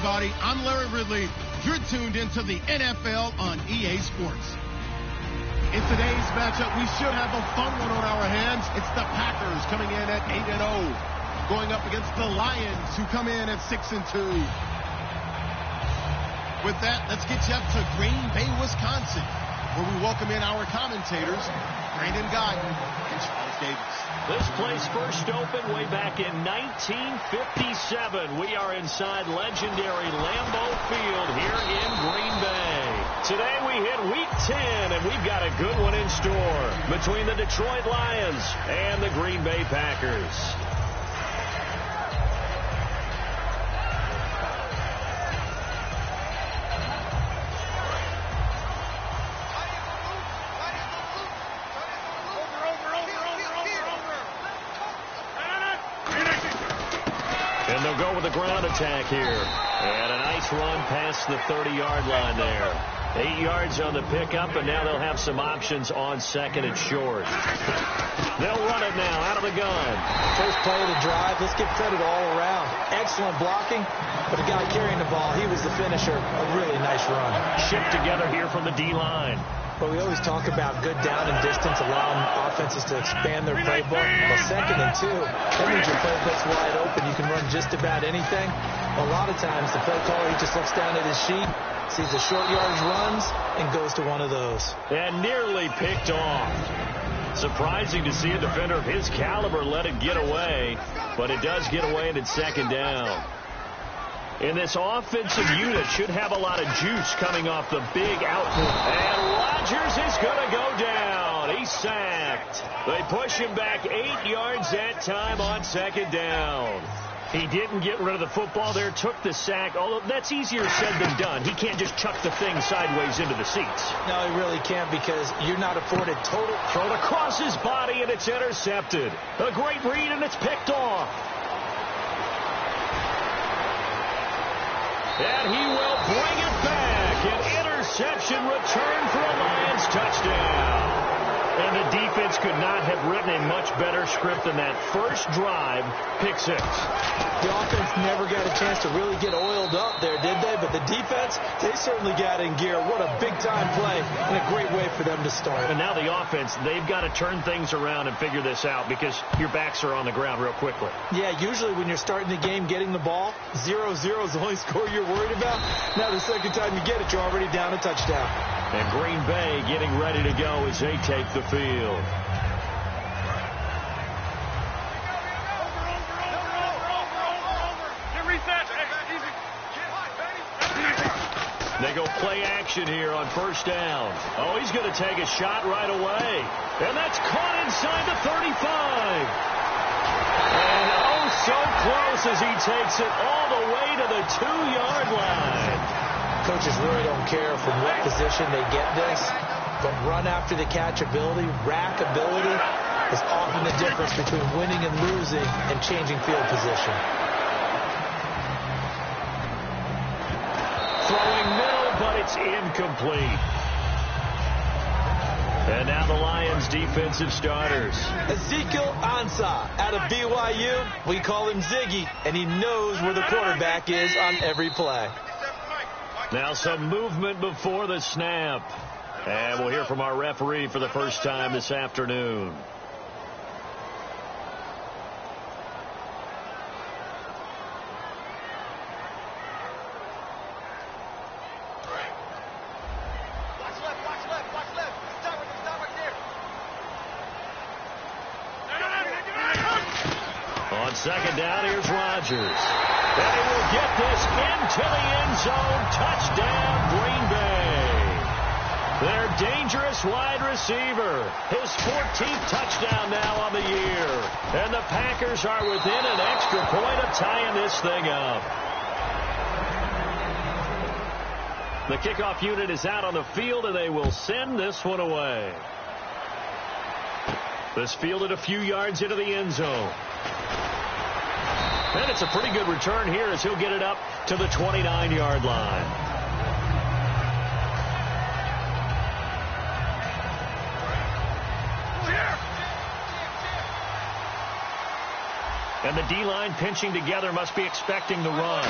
everybody. I'm Larry Ridley. You're tuned into the NFL on EA Sports. In today's matchup, we should have a fun one on our hands. It's the Packers coming in at 8-0, going up against the Lions, who come in at 6-2. With that, let's get you up to Green Bay, Wisconsin, where we welcome in our commentators, Brandon Guyton and Charles Davis. This place first opened way back in 1957. We are inside legendary Lambeau Field here in Green Bay. Today we hit Week 10, and we've got a good one in store between the Detroit Lions and the Green Bay Packers. And they'll go with the ground attack here. And a nice run past the 30-yard line there. 8 yards on the pickup, and now they'll have some options on second and short. They'll run it now out of the gun. First play of the drive. Let's give credit all around. Excellent blocking, but the guy carrying the ball, he was the finisher. A really nice run. Shipped together here from the D-line. But we always talk about good down and distance, allowing offenses to expand their playbook. Well, 2nd and 2, that means your playbook's wide open. You can run just about anything. A lot of times, the play caller, he just looks down at his sheet, sees the short yardage runs, and goes to one of those. And nearly picked off. Surprising to see a defender of his caliber let it get away, but it does get away, and it's 2nd down. And this offensive unit should have a lot of juice coming off the big output. And Rodgers is going to go down. He's sacked. They push him back 8 yards that time on 2nd down. He didn't get rid of the football there, took the sack, although that's easier said than done. He can't just chuck the thing sideways into the seats. No, he really can't, because you're not afforded total. Thrown across his body, and it's intercepted. A great read, and it's picked off. And he will bring it back. An interception return for a Lions touchdown. And the defense could not have written a much better script than that. First drive, pick 6. The offense never got a chance to really get oiled up there, did they? But the defense, they certainly got in gear. What a big-time play, and a great way for them to start. And now the offense, they've got to turn things around and figure this out, because your backs are on the ground real quickly. Yeah, usually when you're starting the game getting the ball, 0-0 is the only score you're worried about. Now the second time you get it, you're already down a touchdown. And Green Bay getting ready to go as they take the field. They go play action here on first down. Oh, he's going to take a shot right away. And that's caught inside the 35. And oh, so close as he takes it all the way to the 2-yard line. Coaches really don't care from what position they get this, but run after the catch ability, rack ability is often the difference between winning and losing and changing field position. Throwing middle, but it's incomplete. And now the Lions defensive starters. Ezekiel Ansah out of BYU. We call him Ziggy, and he knows where the quarterback is on every play. Now some movement before the snap. And we'll hear from our referee for the first time this afternoon. On 2nd down, here's Rodgers. And he will get this into the end zone. Touchdown, Green Bay. Their dangerous wide receiver. His 14th touchdown now on the year. And the Packers are within an extra point of tying this thing up. The kickoff unit is out on the field, and they will send this one away. This fielded a few yards into the end zone. And it's a pretty good return here as he'll get it up to the 29-yard line. And the D-line pinching together, must be expecting the run.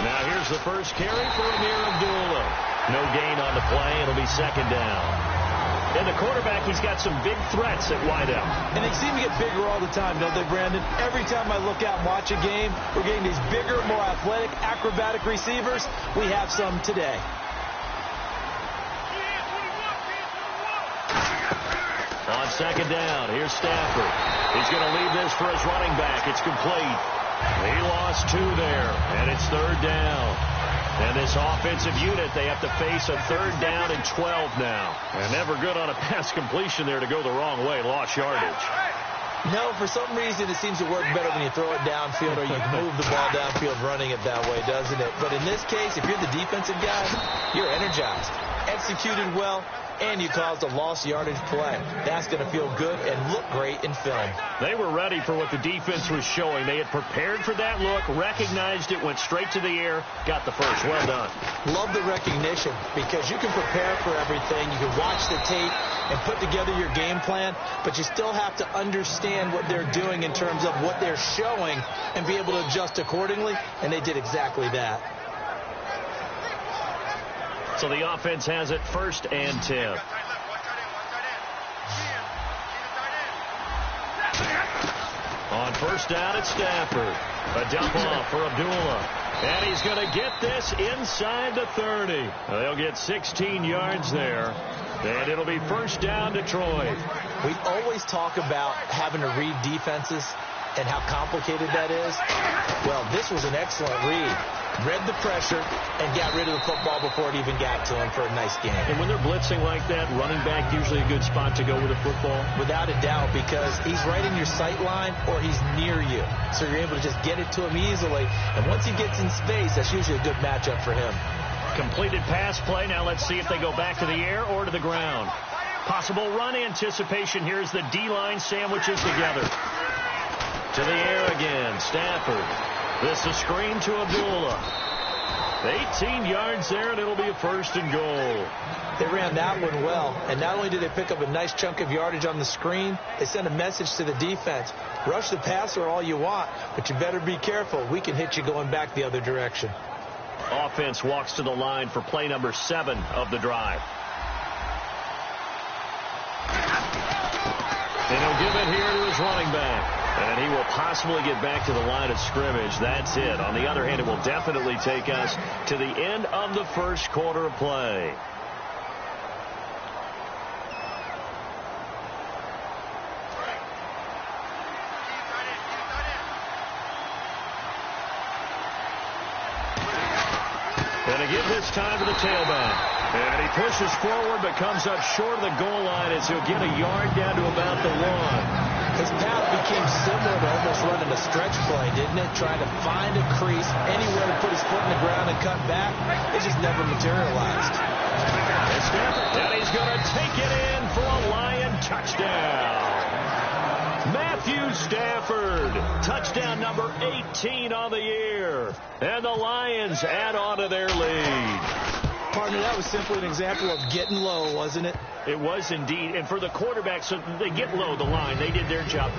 Now here's the first carry for Amir Abdullah. No gain on the play. It'll be second down. And the quarterback, he's got some big threats at wideout. And they seem to get bigger all the time, don't they, Brandon? Every time I look out and watch a game, we're getting these bigger, more athletic, acrobatic receivers. We have some today. On second down, here's Stafford. He's going to leave this for his running back. It's complete. He lost 2 there, and it's third down. And this offensive unit, they have to face a third down and 12 now. And never good on a pass completion there to go the wrong way. Lost yardage. No, for some reason it seems to work better when you throw it downfield or you move the ball downfield running it that way, doesn't it? But in this case, if you're the defensive guy, you're energized, executed well, and you caused a lost yardage play. That's going to feel good and look great in film. They were ready for what the defense was showing. They had prepared for that look, recognized it, went straight to the air, got the first. Well done. Love the recognition because you can prepare for everything. You can watch the tape and put together your game plan, but you still have to understand what they're doing in terms of what they're showing and be able to adjust accordingly, and they did exactly that. So the offense has it first and 10. On first down, it's Stafford. A dump off for Abdullah. And he's going to get this inside the 30. They'll get 16 yards there. And it'll be first down, Detroit. We always talk about having to read defenses and how complicated that is. Well, this was an excellent read. Read the pressure and got rid of the football before it even got to him for a nice game. And when they're blitzing like that, running back usually a good spot to go with the football? Without a doubt, because he's right in your sight line or he's near you. So you're able to just get it to him easily. And once he gets in space, that's usually a good matchup for him. Completed pass play. Now let's see if they go back to the air or to the ground. Possible run anticipation. Here's the D-line sandwiches together. To the air again. Stafford. This is screen to Abdullah. 18 yards there, and it'll be a first and goal. They ran that one well, and not only did they pick up a nice chunk of yardage on the screen, they sent a message to the defense. Rush the passer all you want, but you better be careful. We can hit you going back the other direction. Offense walks to the line for play number 7 of the drive. And he'll give it here to his running back. And he will possibly get back to the line of scrimmage. That's it. On the other hand, it will definitely take us to the end of the first quarter of play. And again this time to the tailback. And he pushes forward but comes up short of the goal line as he'll get a yard down to about the 1. His path became similar to almost running a stretch play, didn't it? Trying to find a crease, anywhere to put his foot in the ground and cut back. It just never materialized. And he's going to take it in for a Lion touchdown. Matthew Stafford, touchdown number 18 on the year. And the Lions add on to their lead. Partner, that was simply an example of getting low, wasn't it? It was indeed. And for the quarterback, so they get low the line. They did their job.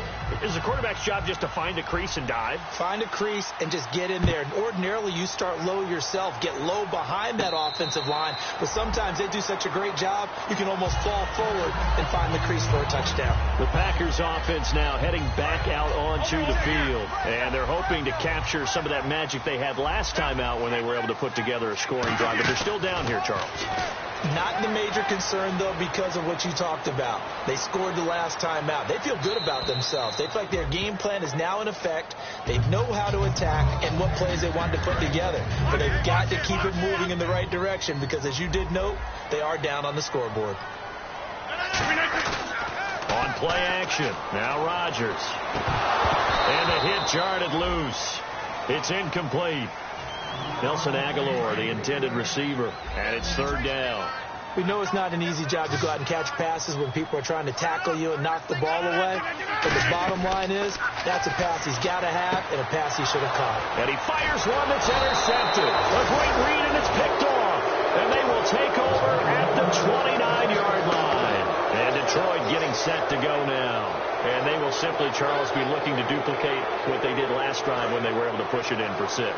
Is the quarterback's job just to find a crease and dive? Find a crease and just get in there. And ordinarily, you start low yourself, get low behind that offensive line. But sometimes they do such a great job, you can almost fall forward and find the crease for a touchdown. The Packers offense now heading back out onto the field. And they're hoping to capture some of that magic they had last time out when they were able to put together a scoring drive. But they're still down here, Charles. Not the major concern, though, because of what you talked about. They scored the last time out. They feel good about themselves. They feel like their game plan is now in effect. They know how to attack and what plays they want to put together. But they've got to keep it moving in the right direction because, as you did note, they are down on the scoreboard. On play action, now Rodgers. And the hit jarred loose. It's incomplete. Nelson Aguilar, the intended receiver, and it's third down. We know it's not an easy job to go out and catch passes when people are trying to tackle you and knock the ball away. But the bottom line is, that's a pass he's got to have and a pass he should have caught. And he fires one that's intercepted. A great read, and it's picked off. And they will take over at the 29-yard line. And Detroit getting set to go now. And they will simply, Charles, be looking to duplicate what they did last drive when they were able to push it in for 6.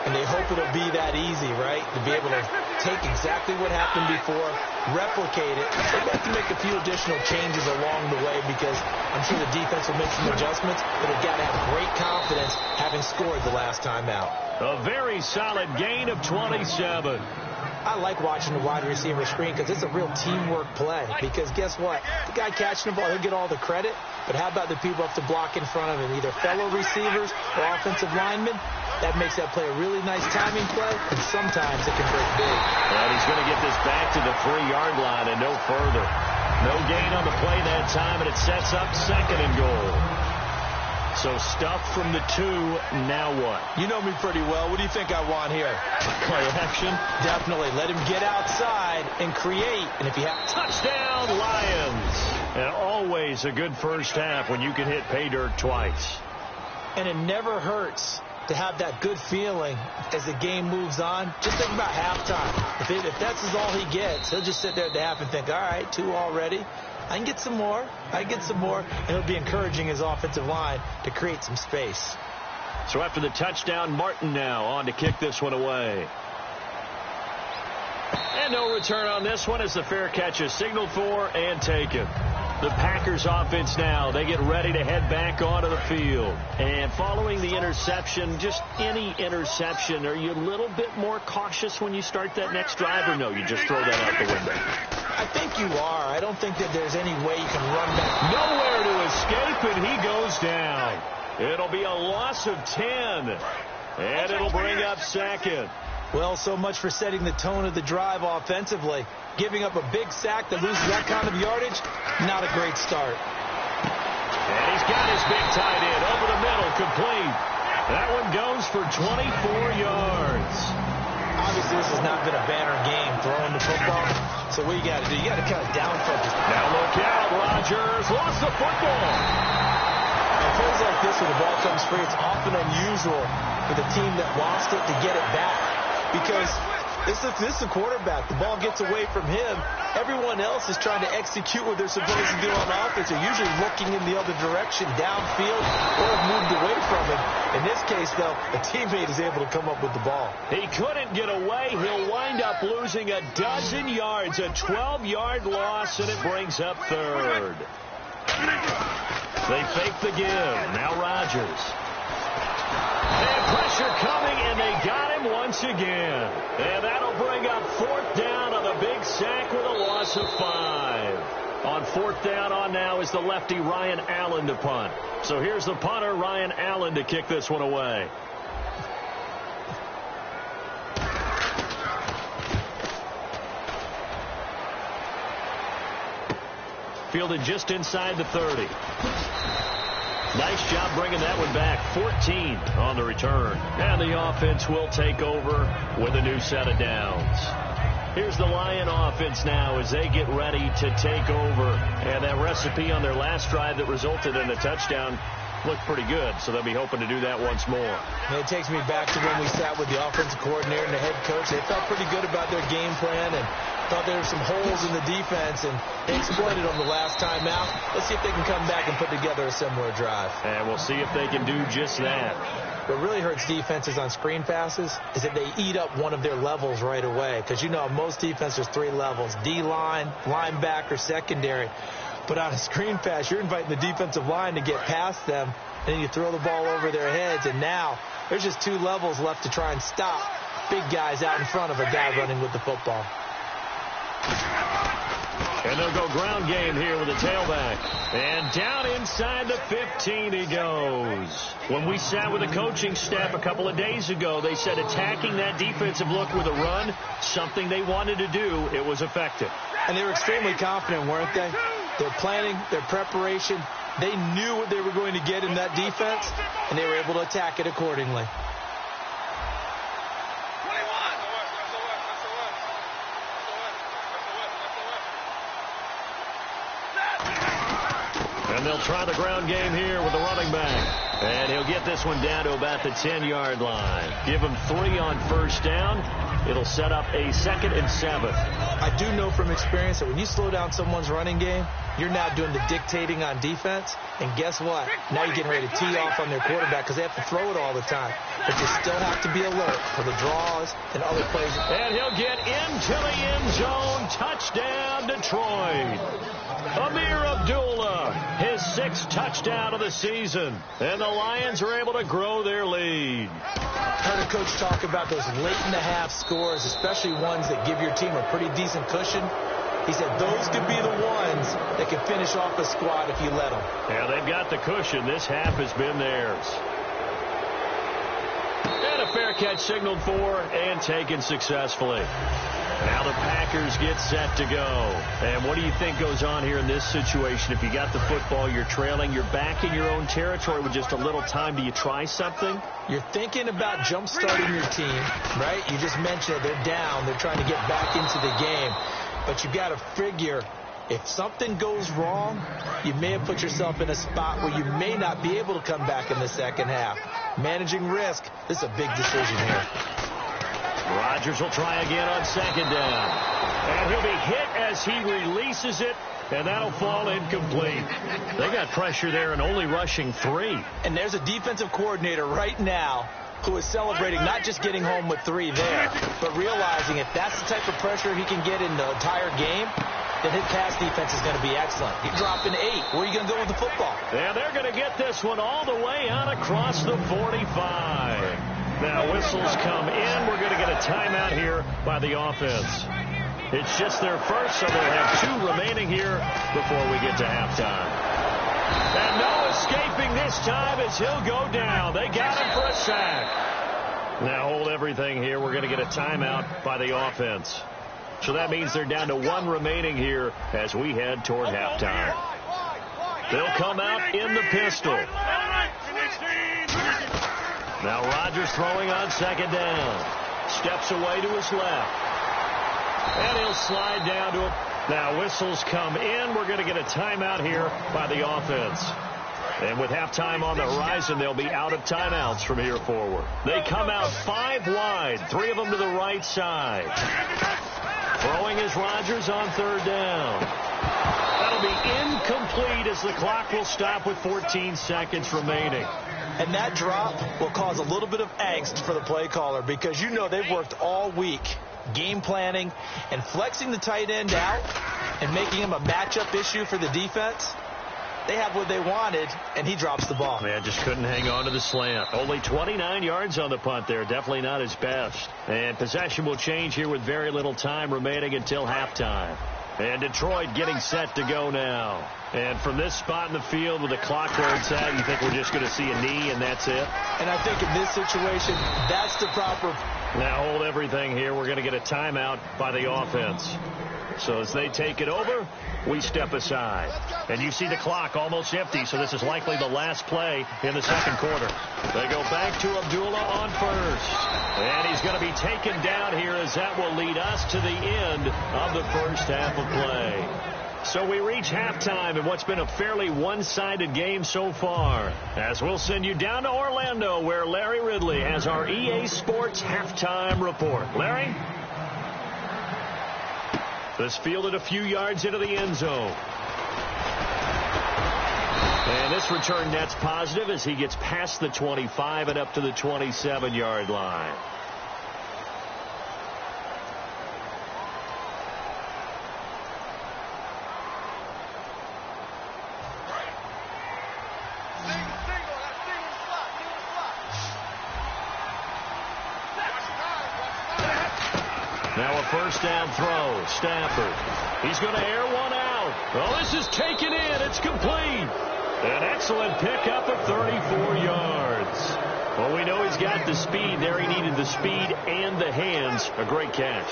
and they hope it'll be that easy, right? To be able to take exactly what happened before, replicate it. They have to make a few additional changes along the way because I'm sure the defense will make some adjustments, but they've got to have great confidence having scored the last time out. A very solid gain of 27. I like watching the wide receiver screen because it's a real teamwork play. Because guess what? The guy catching the ball, he'll get all the credit. But how about the people who have to block in front of him, either fellow receivers or offensive linemen? That makes that play a really nice timing play, and sometimes it can break big. And he's going to get this back to the 3-yard line and no further. No gain on the play that time, and it sets up 2nd and goal. So stuff from the 2, now what? You know me pretty well. What do you think I want here? Play action? Definitely. Let him get outside and create. And if you have... Touchdown, Lions! And always a good first half when you can hit pay dirt twice. And it never hurts to have that good feeling as the game moves on. Just think about halftime. If that's all he gets, he'll just sit there at the half and think, all right, 2 already. I can get some more. And it'll be encouraging his offensive line to create some space. So after the touchdown, Martin now on to kick this one away. And no return on this one as the fair catch is signaled for and taken. The Packers offense now, they get ready to head back onto the field. And following the interception, just any interception, are you a little bit more cautious when you start that next drive, or no, you just throw that out the window? I think you are. I don't think that there's any way you can run back. Nowhere to escape, and he goes down. It'll be a loss of 10, and it'll bring up 2nd. Well, so much for setting the tone of the drive offensively. Giving up a big sack that loses that kind of yardage, not a great start. And he's got his big tight end over the middle, complete. That one goes for 24 yards. Obviously, this has not been a banner game throwing the football. So what you got to do, you got to kind of down focus. Now look out, Rodgers lost the football. In plays like this where the ball comes free, it's often unusual for the team that lost it to get it back. Because this is the quarterback. The ball gets away from him. Everyone else is trying to execute what they're supposed to do on offense. They're usually looking in the other direction, downfield, or have moved away from him. In this case, though, a teammate is able to come up with the ball. He couldn't get away. He'll wind up losing a dozen yards, a 12-yard loss, and it brings up 3rd. They fake the give. Now Rodgers. And pressure coming, and they got him once again. And that'll bring up 4th down on a big sack with a loss of 5. On 4th down on now is the lefty Ryan Allen to punt. So here's the punter, Ryan Allen, to kick this one away. Fielded just inside the 30. Nice job bringing that one back. 14 on the return. And the offense will take over with a new set of downs. Here's the Lion offense now as they get ready to take over. And that recipe on their last drive that resulted in a touchdown looked pretty good, so they'll be hoping to do that once more. And it takes me back to when we sat with the offensive coordinator and the head coach. They felt pretty good about their game plan and thought there were some holes in the defense, and they exploited them the last time out. Let's see if they can come back and put together a similar drive. And we'll see if they can do just that. What really hurts defenses on screen passes is that they eat up one of their levels right away. Because, you know, most defenses, 3 levels: D-line, linebacker, secondary. But on a screen pass, you're inviting the defensive line to get past them, and then you throw the ball over their heads, and now there's just 2 levels left to try and stop big guys out in front of a guy running with the football. And they'll go ground game here with a tailback. And down inside the 15 he goes. When we sat with the coaching staff a couple of days ago, they said attacking that defensive look with a run, something they wanted to do, it was effective. And they were extremely confident, weren't they? Their planning, their preparation, they knew what they were going to get in that defense, and they were able to attack it accordingly. And they'll try the ground game here with the running back. And he'll get this one down to about the 10-yard line. Give him 3 on first down. It'll set up a 2nd and 7. I do know from experience that when you slow down someone's running game, you're now doing the dictating on defense. And guess what? Now you're getting ready to tee off on their quarterback because they have to throw it all the time. But you still have to be alert for the draws and other plays. And he'll get into the end zone. Touchdown, Detroit. Amir Abdullah, his 6th touchdown of the season. And the Lions are able to grow their lead. Heard a coach talk about those late-in-the-half scores, especially ones that give your team a pretty decent cushion. He said those could be the ones that can finish off a squad if you let them. Yeah, they've got the cushion. This half has been theirs. And a fair catch signaled for and taken successfully. Now the Packers get set to go. And what do you think goes on here in this situation? If you got the football, you're trailing, you're back in your own territory with just a little time. Do you try something? You're thinking about jump-starting your team, right? You just mentioned it. They're down. They're trying to get back into the game. But you got to figure if something goes wrong, you may have put yourself in a spot where you may not be able to come back in the second half. Managing risk, this is a big decision here. Rodgers will try again on 2nd down. And he'll be hit as he releases it, and that'll fall incomplete. They got pressure there and only rushing 3. And there's a defensive coordinator right now who is celebrating not just getting home with 3 there, but realizing if that's the type of pressure he can get in the entire game, then his pass defense is going to be excellent. You're dropping 8. Where are you going to go with the football? Yeah, they're going to get this one all the way out across the 45. Now whistles come in. We're going to get a timeout here by the offense. It's just their first, so they'll have 2 remaining here before we get to halftime. And no escaping this time as he'll go down. They got him for a sack. Now hold everything here. We're going to get a timeout by the offense. So that means they're down to 1 remaining here as we head toward halftime. They'll come out in the pistol. Now Rodgers throwing on 2nd down. Steps away to his left. And he'll slide down to him. Now whistles come in. We're going to get a timeout here by the offense. And with halftime on the horizon, they'll be out of timeouts from here forward. They come out 5 wide, 3 of them to the right side. Throwing is Rodgers on 3rd down. That'll be incomplete as the clock will stop with 14 seconds remaining. And that drop will cause a little bit of angst for the play caller because you know they've worked all week game planning and flexing the tight end out and making him a matchup issue for the defense. They have what they wanted, and he drops the ball. Man, just couldn't hang on to the slant. Only 29 yards on the punt there. Definitely not his best. And possession will change here with very little time remaining until halftime. And Detroit getting set to go now. And from this spot in the field with the clock where it's at, you think we're just going to see a knee and that's it? And I think in this situation, that's the proper. Now hold everything here. We're going to get a timeout by the offense. So as they take it over, we step aside. And you see the clock almost empty, so this is likely the last play in the second quarter. They go back to Abdullah on first. And he's going to be taken down here as that will lead us to the end of the first half of play. So we reach halftime in what's been a fairly one-sided game so far. As we'll send you down to Orlando where Larry Ridley has our EA Sports halftime report. Larry? This fielded a few yards into the end zone. And this return net's positive as he gets past the 25 and up to the 27-yard line. Now a first down throw. Stafford. He's going to air one out. Oh, this is taken in. It's complete. An excellent pickup of 34 yards. Well, we know he's got the speed there. He needed the speed and the hands. A great catch.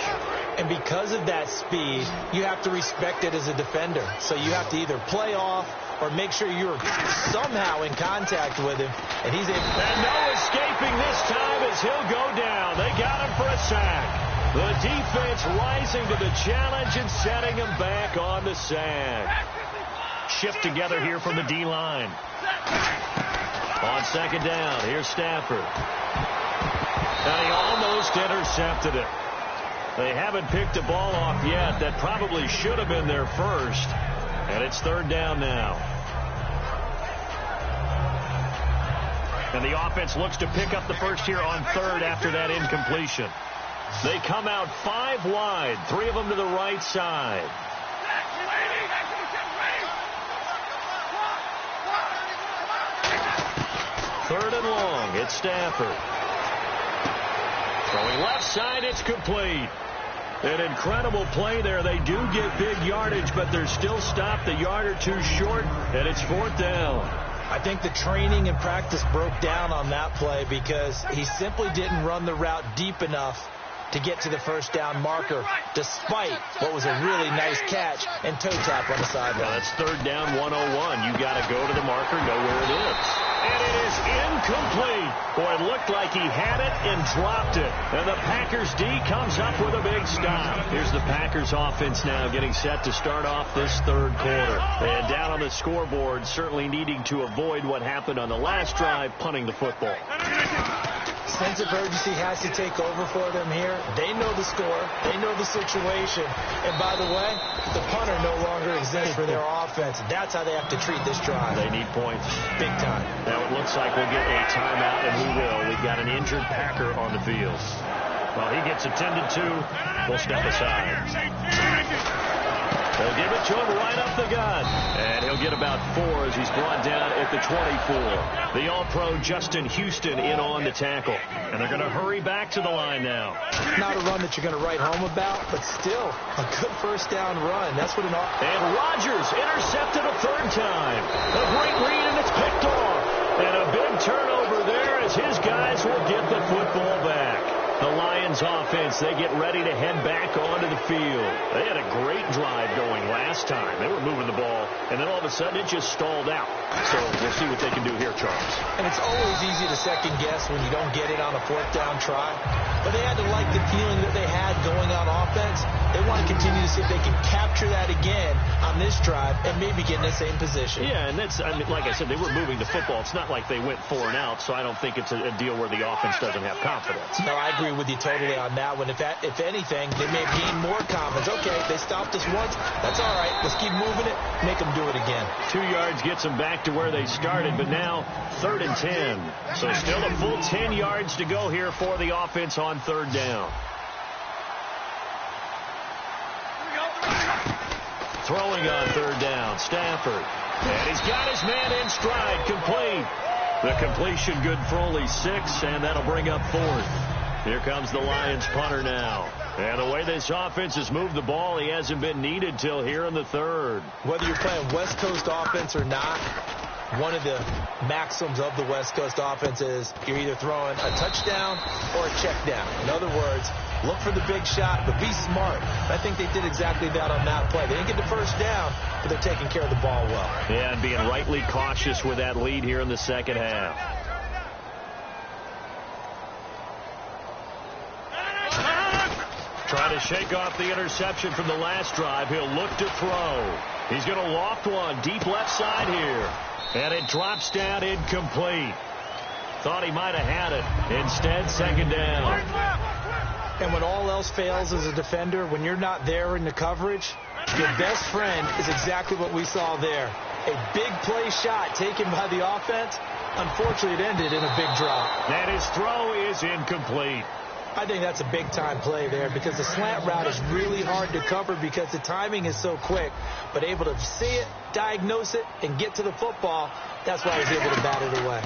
And because of that speed, you have to respect it as a defender. So you have to either play off or make sure you're somehow in contact with him. And he's able. And no escaping this time as he'll go down. They got him for a sack. The defense rising to the challenge and setting him back on the sack. shift together here from the D-line. On second down, here's Stafford. And he almost intercepted it. They haven't picked a ball off yet. That probably should have been their first. And it's third down now. And the offense looks to pick up the first here on third after that incompletion. They come out 5 wide, 3 of them to the right side. Third and long, it's Stafford. Throwing left side, it's complete. An incredible play there. They do get big yardage, but they're still stopped a yard or two short, and it's fourth down. I think the training and practice broke down on that play because he simply didn't run the route deep enough to get to the first down marker, despite what was a really nice catch and toe tap on the sideline. Yeah, that's third down 101. You got to go to the marker, know where it is. And it is incomplete. Boy, it looked like he had it and dropped it. And the Packers D comes up with a big stop. Here's the Packers offense now getting set to start off this third quarter. And down on the scoreboard, certainly needing to avoid what happened on the last drive, punting the football. Sense of urgency has to take over for them here. They know the score. They know the situation. And by the way, the punter no longer exists for their offense. That's how they have to treat this drive. They need points. Big time. Now it looks like we'll get a timeout, and we will. We've got an injured Packer on the field. Well, he gets attended to. We'll step aside. They'll give it to him right up the gut. And he'll get about 4 as he's brought down at the 24. The All-Pro Justin Houston in on the tackle. And they're going to hurry back to the line now. Not a run that you're going to write home about, but still a good first down run. That's what an And Rodgers intercepted a third time. A great read, and it's picked off. And a big turnover there as his guys will get the football back. The Lions offense, they get ready to head back onto the field. They had a great drive going last time. They were moving the ball, and then all of a sudden it just stalled out. So we'll see what they can do here, Charles. And it's always easy to second guess when you don't get it on a fourth down try. But they had to like the feeling that they had going on offense. They want to continue to see if they can capture that again on this drive and maybe get in the same position. Yeah, and that's, I mean, like I said, they were moving the football. It's not like they went 4 and out, so I don't think it's a deal where the offense doesn't have confidence. No, I agree with you totally on that one. If anything, they may have gained more confidence. Okay, they stopped us once. That's all right. Let's keep moving it. Make them do it again. 2 yards gets them back to where they started, but now third and 10. So still a full 10 yards to go here for the offense on third down. Throwing on third down, Stafford. And he's got his man in stride, complete. The completion good for only 6, and that'll bring up fourth. Here comes the Lions punter now. And the way this offense has moved the ball, he hasn't been needed till here in the third. Whether you're playing West Coast offense or not, one of the maxims of the West Coast offense is you're either throwing a touchdown or a check down. In other words, look for the big shot, but be smart. I think they did exactly that on that play. They didn't get the first down, but they're taking care of the ball well. Yeah, and being rightly cautious with that lead here in the second half. Trying to shake off the interception from the last drive. He'll look to throw. He's going to loft one deep left side here. And it drops down incomplete. Thought he might have had it. Instead, second down. And when all else fails as a defender, when you're not there in the coverage, your best friend is exactly what we saw there. A big play shot taken by the offense. Unfortunately, it ended in a big drop. And his throw is incomplete. I think that's a big-time play there because the slant route is really hard to cover because the timing is so quick. But able to see it, diagnose it, and get to the football, that's why he's able to bat it away.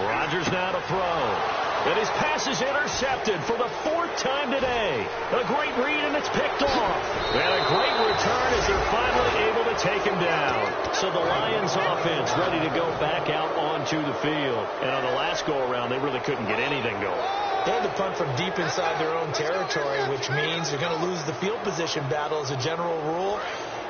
Rodgers now to throw. And his pass is intercepted for the 4th time today. A great read, and it's picked off. And a great return as they're finally able to take him down. So the Lions offense ready to go back out onto the field. And on the last go-around, they really couldn't get anything going. They had to punt from deep inside their own territory, which means they're going to lose the field position battle as a general rule.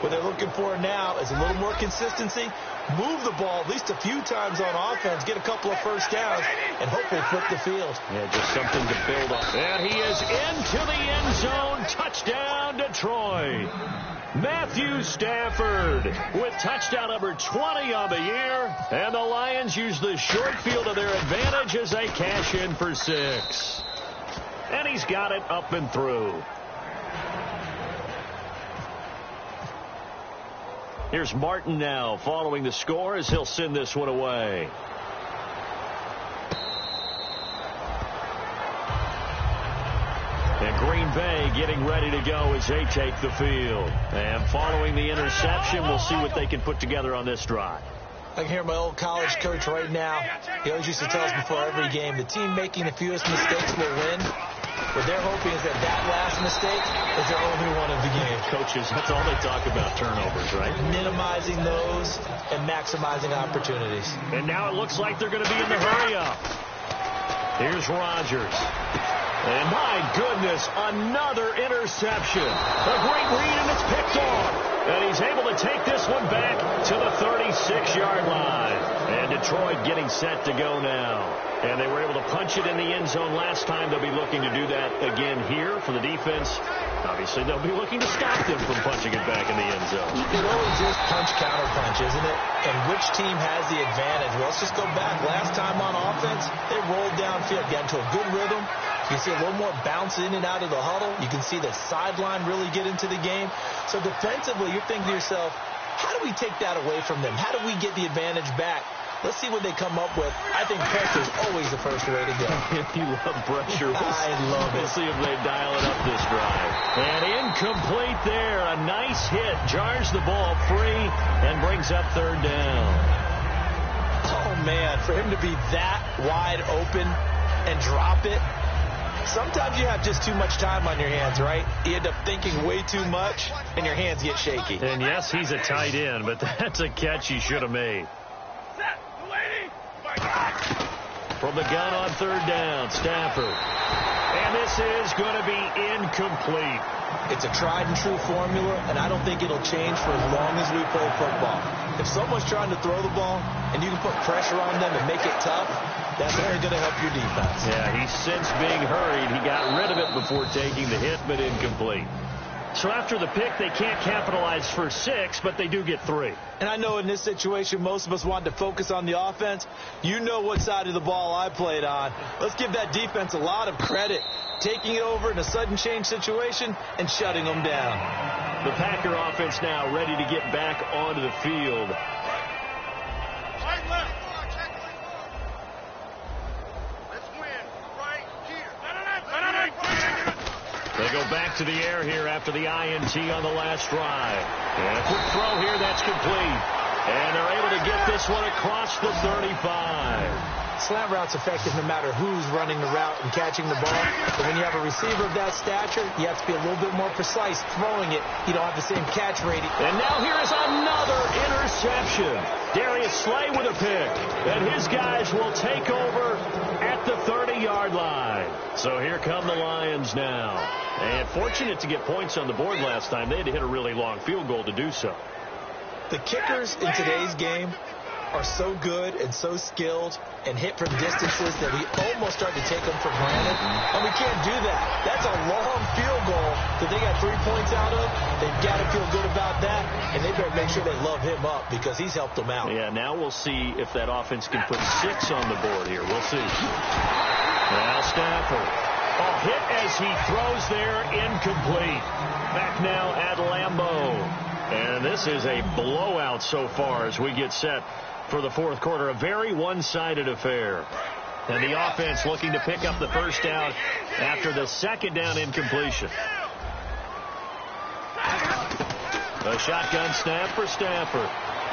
What they're looking for now is a little more consistency, move the ball at least a few times on offense, get a couple of first downs, and hopefully flip the field. Yeah, just something to build up. And he is into the end zone. Touchdown, Detroit. Matthew Stafford with touchdown number 20 on the year. And the Lions use the short field to their advantage as they cash in for 6. And he's got it up and through. Here's Martin now following the score as he'll send this one away. And Green Bay getting ready to go as they take the field. And following the interception, we'll see what they can put together on this drive. I can hear my old college coach right now. He always used to tell us before every game, the team making the fewest mistakes will win. What they're hoping is that last mistake is their only one of the game. Coaches, that's all they talk about, turnovers, right? Minimizing those and maximizing opportunities. And now it looks like they're going to be in the hurry-up. Here's Rodgers. And my goodness, another interception. A great read, and it's picked off. And he's able to take this one back to the 36-yard line. And Detroit getting set to go now. And they were able to punch it in the end zone last time. They'll be looking to do that again here for the defense. Obviously, they'll be looking to stop them from punching it back in the end zone. It always is punch-counter-punch, isn't it? And which team has the advantage? Well, let's just go back. Last time on offense, they rolled downfield, got into a good rhythm. You can see a little more bounce in and out of the huddle. You can see the sideline really get into the game. So defensively, you're thinking to yourself, how do we take that away from them? How do we get the advantage back? Let's see what they come up with. I think pressure is always the first way to go. You love pressure. I love it. We'll see if they dial it up this drive. And incomplete there. A nice hit. Jars the ball free and brings up third down. Oh, man, for him to be that wide open and drop it. Sometimes you have just too much time on your hands, right? You end up thinking way too much, and your hands get shaky. And, yes, he's a tight end, but that's a catch he should have made. From the gun on third down, Stafford. And this is going to be incomplete. It's a tried-and-true formula, and I don't think it'll change for as long as we play football. If someone's trying to throw the ball, and you can put pressure on them and make it tough, that's only going to help your defense. Yeah, he's since being hurried. He got rid of it before taking the hit, but incomplete. So after the pick, they can't capitalize for 6, but they do get 3. And I know in this situation, most of us wanted to focus on the offense. You know what side of the ball I played on. Let's give that defense a lot of credit, taking it over in a sudden change situation and shutting them down. The Packer offense now ready to get back onto the field. They go back to the air here after the INT on the last drive. And a quick throw here, that's complete. And they're able to get this one across the 35. Slant route's effective no matter who's running the route and catching the ball. But when you have a receiver of that stature, you have to be a little bit more precise throwing it. You don't have the same catch rating. And now here is another interception. Darius Slay with a pick. And his guys will take over at the 30-yard line. So here come the Lions now. And fortunate to get points on the board last time. They had to hit a really long field goal to do so. The kickers in today's game are so good and so skilled and hit from distances that we almost start to take them for granted. And we can't do that. That's a long field goal that they got 3 points out of. They've got to feel good about that, and they better make sure they love him up because he's helped them out. Yeah, now we'll see if that offense can put 6 on the board here. We'll see. Now Stafford. A hit as he throws there, incomplete. Back now at Lambeau. And this is a blowout so far as we get set for the fourth quarter. A very one-sided affair. And the offense looking to pick up the first down after the second down incompletion. A shotgun snap for Stafford.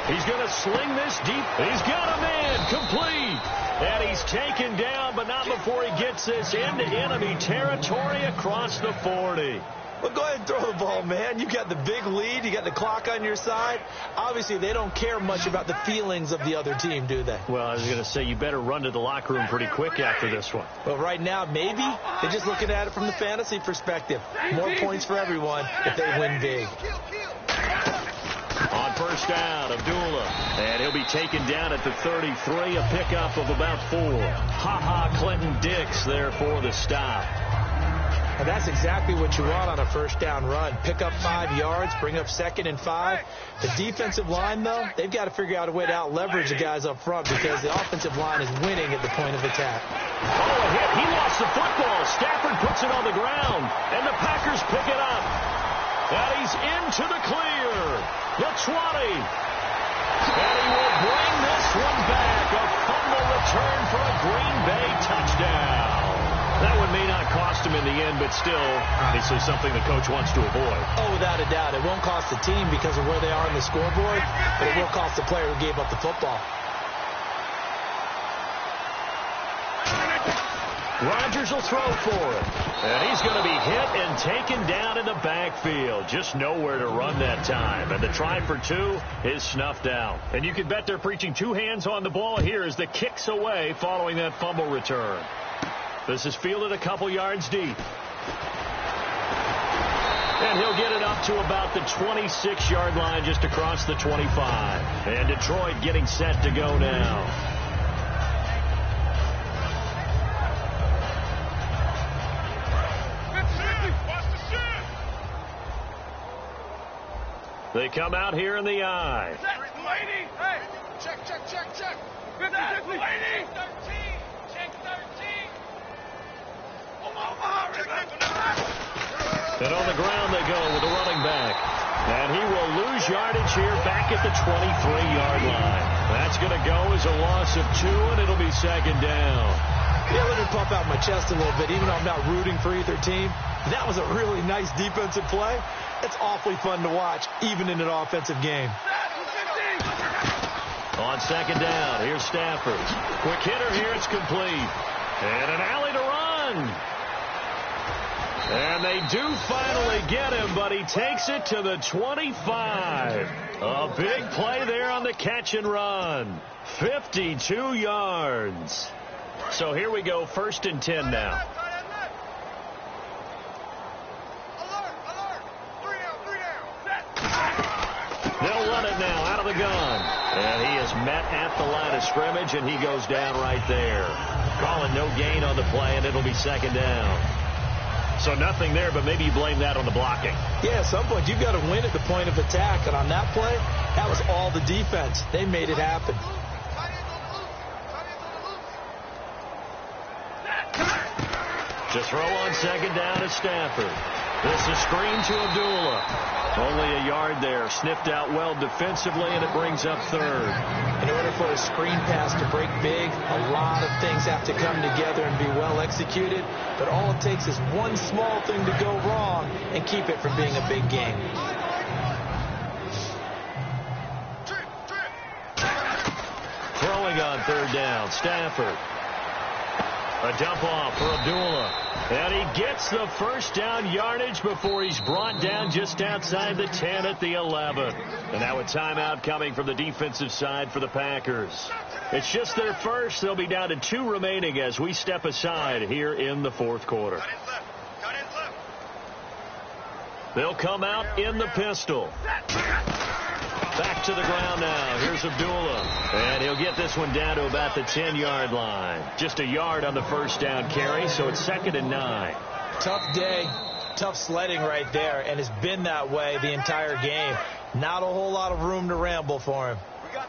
He's going to sling this deep. He's got a man complete. And he's taken down, but not before he gets this into enemy territory across the 40. Well, go ahead and throw the ball, man. You got the big lead. You got the clock on your side. Obviously, they don't care much about the feelings of the other team, do they? Well, I was going to say, you better run to the locker room pretty quick after this one. Well, right now, maybe they're just looking at it from the fantasy perspective. More points for everyone if they win big. On first down, Abdullah. And he'll be taken down at the 33, a pickup of about 4. Ha-ha, Clinton Dix there for the stop. And that's exactly what you want on a first down run. Pick up 5 yards, bring up 2nd and 5. The defensive line, though, they've got to figure out a way to out-leverage the guys up front because the offensive line is winning at the point of attack. Oh, a hit. He lost the football. Stafford puts it on the ground, and the Packers pick it up. And he's into the clear. The 20. And he will bring this one back. A fumble return for a Green Bay touchdown. That one may not cost him in the end, but still, obviously something the coach wants to avoid. Oh, without a doubt. It won't cost the team because of where they are on the scoreboard, but it will cost the player who gave up the football. Rodgers will throw for it. And he's going to be hit and taken down in the backfield. Just nowhere to run that time. And the try for 2 is snuffed out. And you can bet they're preaching 2 hands on the ball here as the kick's away following that fumble return. This is fielded a couple yards deep. And he'll get it up to about the 26-yard line just across the 25. And Detroit getting set to go now. They come out here in the eye. Hey, check. Good that, lady. 13. Check 13. And on the ground they go with the running back. And he will lose yardage here back at the 23-yard line. That's going to go as a loss of 2, and it'll be 2nd down. Yeah, let me pump out my chest a little bit. Even though I'm not rooting for either team, that was a really nice defensive play. It's awfully fun to watch, even in an offensive game. On 2nd down, here's Stafford. Quick hitter here, it's complete. And an alley to run. And they do finally get him, but he takes it to the 25. A big play there on the catch and run. 52 yards. So here we go, 1st and 10 now. They'll run it now out of the gun. And he is met at the line of scrimmage, and he goes down right there. Calling no gain on the play, and it'll be 2nd down. So nothing there, but maybe you blame that on the blocking. Yeah, at some point you've got to win at the point of attack. And on that play, that was all the defense. They made it happen. To throw on 2nd down is Stafford. This is screen to Abdullah. Only a yard there. Sniffed out well defensively, and it brings up 3rd. In order for a screen pass to break big, a lot of things have to come together and be well executed. But all it takes is one small thing to go wrong and keep it from being a big game. Throwing on 3rd down, Stafford. A dump off for Abdullah. And he gets the 1st down yardage before he's brought down just outside the 10 at the 11. And now a timeout coming from the defensive side for the Packers. It's just their first. They'll be down to 2 remaining as we step aside here in the 4th quarter. They'll come out in the pistol. Back to the ground now. Here's Abdullah. And he'll get this one down to about the 10-yard line. Just a yard on the 1st down carry, so it's 2nd and 9. Tough day, tough sledding right there, and it's been that way the entire game. Not a whole lot of room to ramble for him.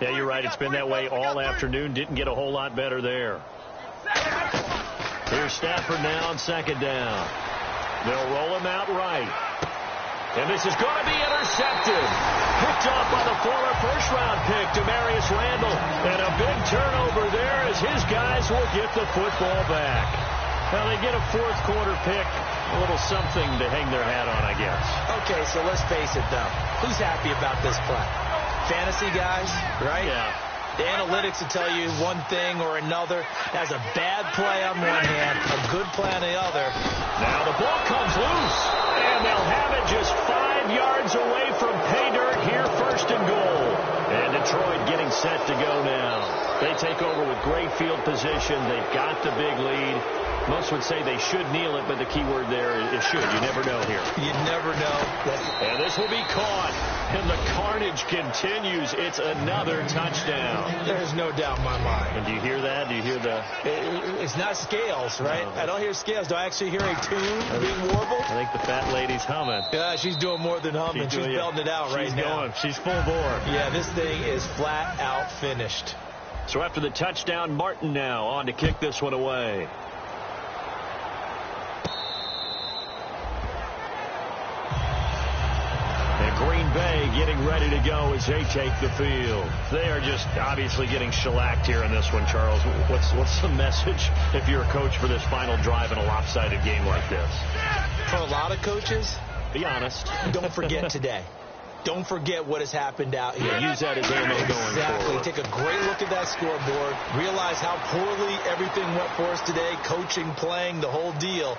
Yeah, you're right. It's been that way all afternoon. Didn't get a whole lot better there. Here's Stafford now on 2nd down. They'll roll him out right. And this is going to be intercepted. Picked off by the former first-round pick, Demarius Randall. And a big turnover there as his guys will get the football back. Well, they get a 4th quarter pick. A little something to hang their hat on, I guess. Okay, so let's face it, though. Who's happy about this play? Fantasy guys, right? Yeah. The analytics will tell you one thing or another. That's a bad play on one hand, a good play on the other. Now the ball comes loose, and they'll have it just 5 yards away from pay dirt here, 1st and goal. And Detroit getting set to go now. They take over with great field position. They've got the big lead. Most would say they should kneel it, but the key word there is should. You never know here. You never know. And this will be caught. And the carnage continues. It's another touchdown. There's no doubt in my mind. And do you hear that? Do you hear the... It's not scales, right? No. I don't hear scales. Do I actually hear a tune being warbled? I think the fat lady's humming. Yeah, she's doing more than humming. She's belting it out right now. She's full bore. Yeah, this thing is flat out finished. So after the touchdown, Martin now on to kick this one away. Green Bay getting ready to go as they take the field. They are just obviously getting shellacked here in this one, Charles. What's the message if you're a coach for this final drive in a lopsided game like this? For a lot of coaches, be honest. Don't forget today. Don't forget what has happened out here. Use that as ammo going Exactly. forward. Take a great look at that scoreboard. Realize how poorly everything went for us today. Coaching, playing, the whole deal.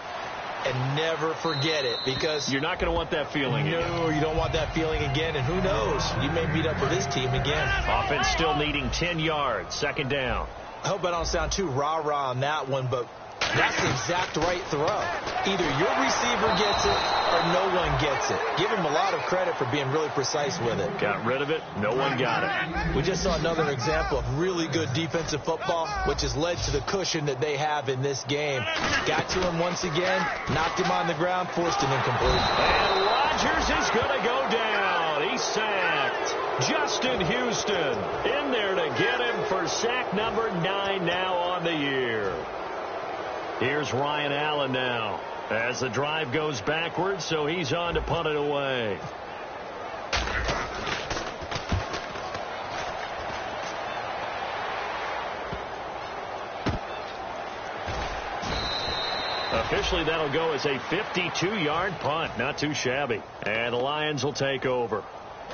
And never forget it, because you're not going to want that feeling again. No, you don't want that feeling again. And who knows? You may meet up with this team again. Offense still needing 10 yards. Second down. I hope I don't sound too rah-rah on that one, but that's the exact right throw. Either your receiver gets it or no one gets it. Give him a lot of credit for being really precise with it. Got rid of it. No one got it. We just saw another example of really good defensive football, which has led to the cushion that they have in this game. Got to him once again, knocked him on the ground, forced an incomplete. And Rodgers is going to go down. He's sacked. Justin Houston in there to get him for sack number 9 now on the year. Here's Ryan Allen now as the drive goes backwards, so he's on to punt it away. Officially, that'll go as a 52-yard punt. Not too shabby. And the Lions will take over.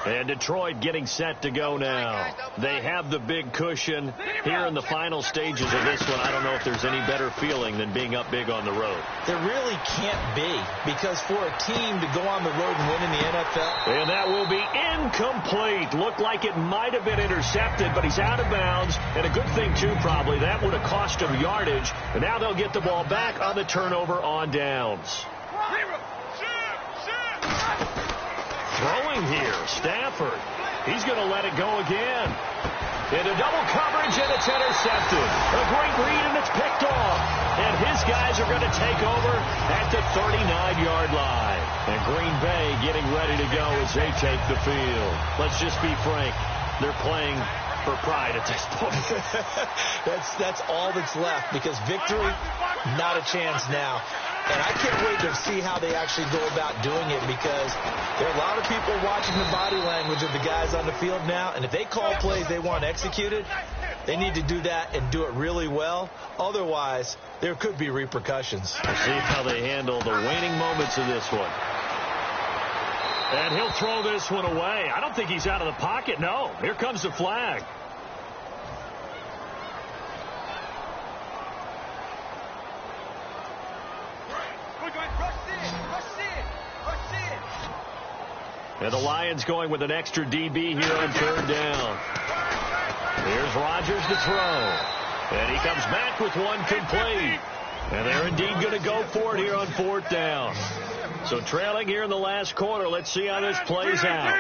And Detroit getting set to go now. They have the big cushion here in the final stages of this one. I don't know if there's any better feeling than being up big on the road. There really can't be, because for a team to go on the road and win in the NFL. And that will be incomplete. Looked like it might have been intercepted, but he's out of bounds. And a good thing, too, probably. That would have cost him yardage. And now they'll get the ball back on the turnover on downs. Throwing here, Stafford. He's going to let it go again. Into double coverage, and it's intercepted. A great read, and it's picked off. And his guys are going to take over at the 39-yard line. And Green Bay getting ready to go as they take the field. Let's just be frank. They're playing for pride at this point. That's all that's left, because victory, not a chance now. And I can't wait to see how they actually go about doing it, because there are a lot of people watching the body language of the guys on the field now. And if they call plays they want executed, they need to do that and do it really well. Otherwise, there could be repercussions. We'll see how they handle the waning moments of this one. And he'll throw this one away. I don't think he's out of the pocket. No. Here comes the flag. And the Lions going with an extra DB here on third down. Here's Rodgers to throw. And he comes back with one complete. And they're indeed going to go for it here on fourth down. So trailing here in the last quarter. Let's see how this plays out.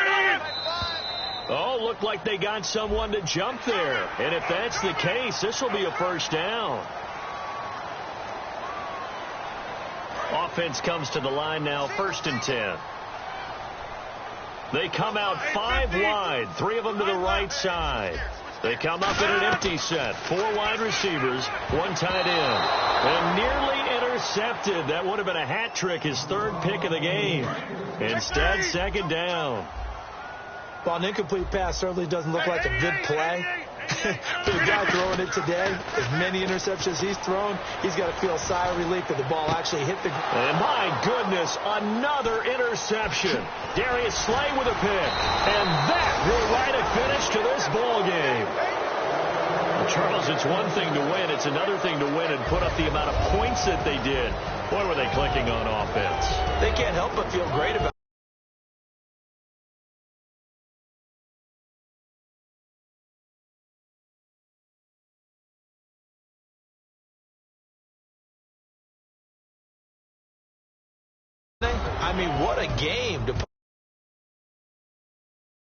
Oh, looked like they got someone to jump there. And if that's the case, this will be a first down. Offense comes to the line now, 1st and 10. They come out 5 wide, 3 of them to the right side. They come up in an empty set, 4 wide receivers, 1 tight end. And nearly intercepted. That would have been a hat trick, his 3rd pick of the game. Instead, 2nd down. Well, an incomplete pass certainly doesn't look like a good play. For the guy throwing it today, as many interceptions he's thrown, he's got to feel a sigh of relief that the ball actually hit the ground. And my goodness, another interception. Darius Slay with a pick. And that will write a finish to this ball game. Well, Charles, it's one thing to win. It's another thing to win and put up the amount of points that they did. Boy, were they clicking on offense. They can't help but feel great about it. I mean, what a game to